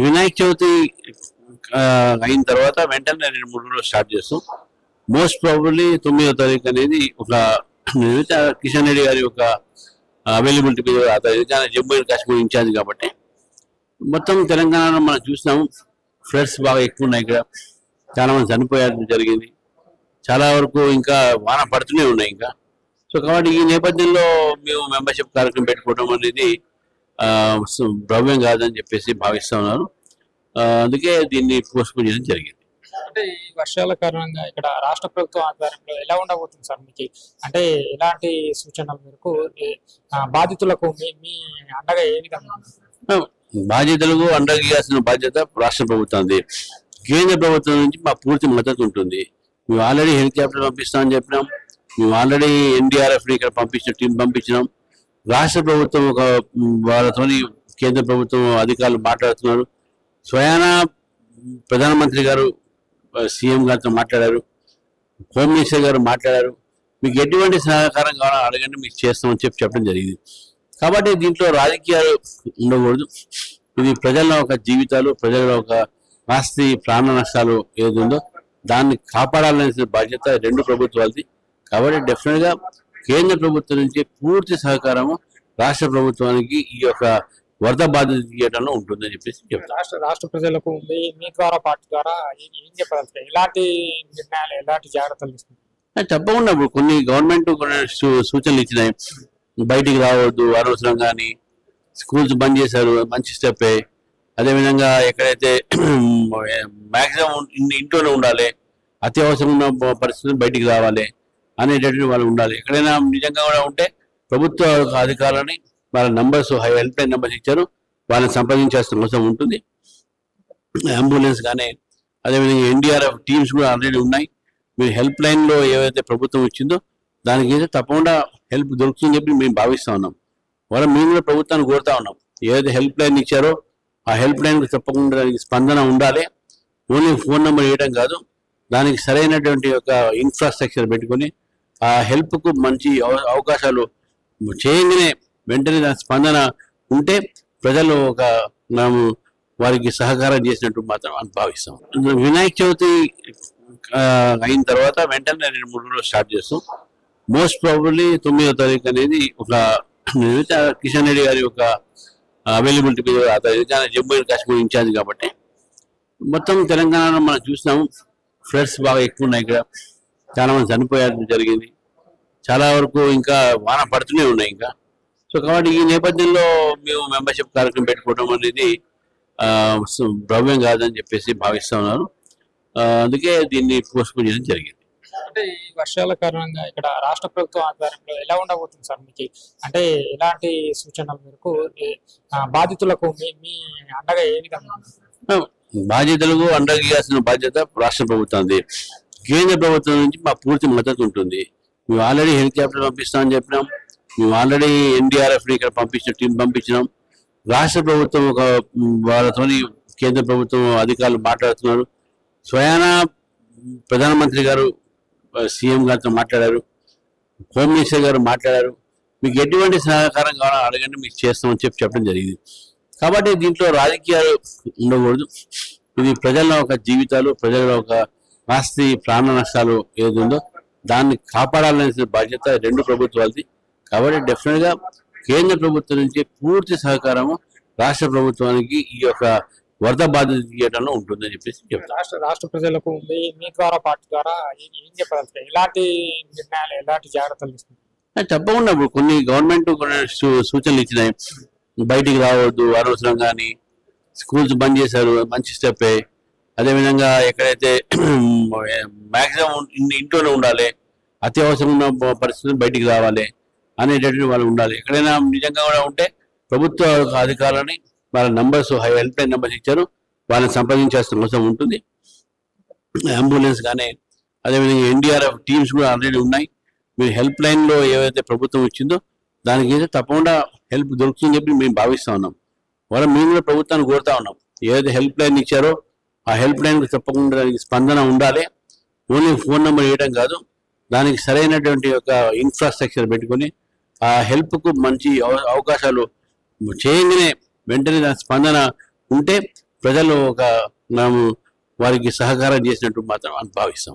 వినాయక చవితి అయిన తర్వాత వెంటనే 2-3 రోజులు స్టార్ట్ చేస్తాం. మోస్ట్ ప్రాబబ్లీ 9వ తారీఖు అనేది ఒక కిషన్ రెడ్డి గారి యొక్క అవైలబిలిటీ మీద ఆధారిత జమ్మూ అండ్ కాశ్మీర్ ఇన్ఛార్జ్ కాబట్టి మొత్తం తెలంగాణలో మనం చూసినాము. ఫ్లడ్స్ బాగా ఎక్కువ ఉన్నాయి. ఇక్కడ చాలా మంది చనిపోయారు జరిగింది. చాలా వరకు ఇంకా వాన పడుతూనే ఉన్నాయి ఇంకా. సో కాబట్టి ఈ నేపథ్యంలో మేము మెంబర్షిప్ కార్యక్రమం పెట్టుకోవడం అనేది భవ్యం కాదని చెప్పేసి భావిస్తా ఉన్నారు. అందుకే దీన్ని పోస్ట్పోన్ చేయడం జరిగింది. అంటే ఈ వర్షాల కారణంగా ఇక్కడ రాష్ట్ర ప్రభుత్వం ఆధ్వర్యంలో ఎలా ఉండబోతుంది సార్? మీకు అంటే ఎలాంటి సూచనల మేరకు బాధితులకు మీ అండగా ఏ విధంగా? బాధ్యతలకు అండగా ఇవ్వాల్సిన బాధ్యత రాష్ట్ర ప్రభుత్వం. కేంద్ర ప్రభుత్వం నుంచి మా పూర్తి మద్దతు ఉంటుంది. మేము ఆల్రెడీ హెలికాప్టర్ పంపిస్తామని చెప్పినాం. మేము ఆల్రెడీ ఎన్డీఆర్ఎఫ్ ఇక్కడ టీం పంపించినాం. రాష్ట్ర ప్రభుత్వం వాళ్ళతో కేంద్ర ప్రభుత్వం అధికారులు మాట్లాడుతున్నారు. స్వయానా ప్రధానమంత్రి గారు సీఎం గారితో మాట్లాడారు. హోమ్ మినిస్టర్ గారు మాట్లాడారు. మీకు ఎటువంటి సహకారం కావాలో అడగండి, మీకు చేస్తామని చెప్పడం జరిగింది. కాబట్టి దీంట్లో రాజకీయాలు ఉండకూడదు. ఇది ప్రజల ఒక జీవితాలు, ప్రజల ఒక ఆస్తి, ప్రాణ నష్టాలు ఏది ఉందో దాన్ని కాపాడాలనే బాధ్యత రెండు ప్రభుత్వాలది. కాబట్టి డెఫినెట్గా కేంద్ర ప్రభుత్వం నుంచి పూర్తి సహకారము రాష్ట్ర ప్రభుత్వానికి ఈ యొక్క వరద బాధ్యత తీయడంలో ఉంటుందని చెప్పేసి చెప్తారు. రాష్ట్ర ప్రజలకు మీ ద్వారా పార్టీ ద్వారా ఏం చెప్పాలి? ఎలాంటి నిర్ణయాలు, ఎలాంటి జాగ్రత్తలు తీసుకుంటారు? తప్పకుండా కొన్ని గవర్నమెంట్ కొన్ని సూచనలు ఇచ్చినాయి. బయటికి రావద్దు అనవసరం, కానీ స్కూల్స్ బంద్ చేశారు, మంచి స్టెప్పే. అదేవిధంగా ఎక్కడైతే మ్యాక్సిమం ఇంట్లోనే ఉండాలి, అత్యవసరం ఉన్న పరిస్థితులు బయటికి రావాలి అనేటటువంటి వాళ్ళు ఉండాలి. ఎక్కడైనా నిజంగా కూడా ఉంటే ప్రభుత్వ అధికారులని వాళ్ళ నంబర్స్, హెల్ప్ లైన్ నెంబర్స్ ఇచ్చారు, వాళ్ళని సంప్రదించాల్సిన అవసరం ఉంటుంది. అంబులెన్స్ కానీ అదేవిధంగా ఎన్డీఆర్ఎఫ్ టీమ్స్ కూడా ఆల్రెడీ ఉన్నాయి. మీరు హెల్ప్ లైన్లో ఏవైతే ప్రభుత్వం ఇచ్చిందో దానికి అయితే తప్పకుండా హెల్ప్ దొరుకుతుందని చెప్పి మేము భావిస్తూ ఉన్నాం. మేము కూడా ప్రభుత్వాన్ని కోరుతా ఉన్నాం. ఏదైతే హెల్ప్ లైన్ ఇచ్చారో ఆ హెల్ప్ లైన్కి తప్పకుండా దానికి స్పందన ఉండాలి. ఓన్లీ ఫోన్ నెంబర్ ఇవ్వడం కాదు, దానికి సరైనటువంటి ఒక ఇన్ఫ్రాస్ట్రక్చర్ పెట్టుకొని ఆ హెల్ప్కు మంచి అవకాశాలు చేయగానే వెంటనే దాని స్పందన ఉంటే ప్రజలు మేము వారికి సహకారం చేసినట్టు మాత్రం అని భావిస్తాం. వినాయక చవితి అయిన తర్వాత వెంటనే 2-3 రోజులు స్టార్ట్ చేస్తాం. మోస్ట్ ప్రాబబ్లీ 9వ తారీఖు అనేది ఒక కిషన్ రెడ్డి గారి యొక్క అవైలబిలిటీ మీద ఆధారిత జమ్మూ అండ్ కాశ్మీర్ ఇన్ఛార్జ్ కాబట్టి మొత్తం తెలంగాణలో మనం చూసినాము. ఫ్లడ్స్ బాగా ఎక్కువ ఉన్నాయి. ఇక్కడ చాలా మంది చనిపోయారు జరిగింది. చాలా వరకు ఇంకా వాన పడుతూనే ఉన్నాయి ఇంకా. సో కాబట్టి ఈ నేపథ్యంలో మేము మెంబర్షిప్ కార్యక్రమం పెట్టుకోవడం అనేది భవ్యం కాదని చెప్పేసి భావిస్తా ఉన్నారు. అందుకే దీన్ని పోస్ట్పోన్ చేయడం జరిగింది. అంటే ఈ వర్షాల కారణంగా ఇక్కడ రాష్ట్ర ప్రభుత్వం ఆధ్వర్యంలో ఎలా ఉండబోతుంది సార్? మీకు అంటే ఎలాంటి సూచనల మేరకు బాధితులకు మీ అండగా ఏ విధంగా? బాధ్యతలకు అండగా ఇవ్వాల్సిన బాధ్యత రాష్ట్ర ప్రభుత్వం. కేంద్ర ప్రభుత్వం నుంచి మా పూర్తి మద్దతు ఉంటుంది. మేము ఆల్రెడీ హెలికాప్టర్ పంపిస్తామని చెప్పినాం. మేము ఆల్రెడీ ఎన్డీఆర్ఎఫ్ ఇక్కడ టీం పంపించినాం. రాష్ట్ర ప్రభుత్వం వాళ్ళతో కేంద్ర ప్రభుత్వం అధికారులు మాట్లాడుతున్నారు. స్వయానా ప్రధానమంత్రి గారు సీఎం గారితో మాట్లాడారు. హోమ్ మినిస్టర్ గారు మాట్లాడారు. మీకు ఎటువంటి సహకారం కావాలో అడగండి, మీకు చేస్తామని చెప్పడం జరిగింది. కాబట్టి దీంట్లో రాజకీయాలు ఉండకూడదు. ఇది ప్రజల ఒక జీవితాలు, ప్రజల ఒక ఆస్తి, ప్రాణ నష్టాలు ఏది ఉందో దాన్ని కాపాడాలనే బాధ్యత రెండు ప్రభుత్వాలది. కాబట్టి డెఫినెట్గా కేంద్ర ప్రభుత్వం నుంచి పూర్తి సహకారము రాష్ట్ర ప్రభుత్వానికి ఈ యొక్క వరద బాధ్యత తీయడంలో ఉంటుందని చెప్పేసి చెప్తారు. రాష్ట్ర ప్రజలకు మీ ద్వారా పార్టీ ద్వారా ఏం చెప్పాలి? ఎలాంటి నిర్ణయాలు, ఎలాంటి జాగ్రత్తలు తీసుకుంటారు? తప్పకుండా కొన్ని గవర్నమెంట్ కొన్ని సూచనలు ఇచ్చినాయి. బయటికి రావద్దు అనవసరం, కానీ స్కూల్స్ బంద్ చేశారు, మంచి స్టెప్పే. అదేవిధంగా ఎక్కడైతే మ్యాక్సిమం ఇంట్లోనే ఉండాలి, అత్యవసరం ఉన్న పరిస్థితులు బయటికి రావాలి అనేటటువంటి వాళ్ళు ఉండాలి. ఎక్కడైనా నిజంగా కూడా ఉంటే ప్రభుత్వ అధికారులని వాళ్ళ నంబర్స్, హెల్ప్ లైన్ నెంబర్స్ ఇచ్చారు, వాళ్ళని సంప్రదించాల్సిన అవసరం ఉంటుంది. అంబులెన్స్ కానీ అదేవిధంగా ఎన్డీఆర్ఎఫ్ టీమ్స్ కూడా ఆల్రెడీ ఉన్నాయి. మీరు హెల్ప్ లైన్లో ఏవైతే ప్రభుత్వం ఇచ్చిందో దానికి అయితే తప్పకుండా హెల్ప్ దొరుకుతుందని చెప్పి మేము భావిస్తూ ఉన్నాం. మేము కూడా ప్రభుత్వాన్ని కోరుతా ఉన్నాం. ఏదైతే హెల్ప్ లైన్ ఇచ్చారో ఆ హెల్ప్ లైన్కి తప్పకుండా దానికి స్పందన ఉండాలి. ఓన్లీ ఫోన్ నెంబర్ ఇవ్వడం కాదు, దానికి సరైనటువంటి ఒక ఇన్ఫ్రాస్ట్రక్చర్ పెట్టుకొని ఆ హెల్ప్కు మంచి అవకాశాలు చేయగానే వెంటనే దాని స్పందన ఉంటే ప్రజలు ఒక మనము వారికి సహకారం చేసినట్టు మాత్రం భావిస్తాం.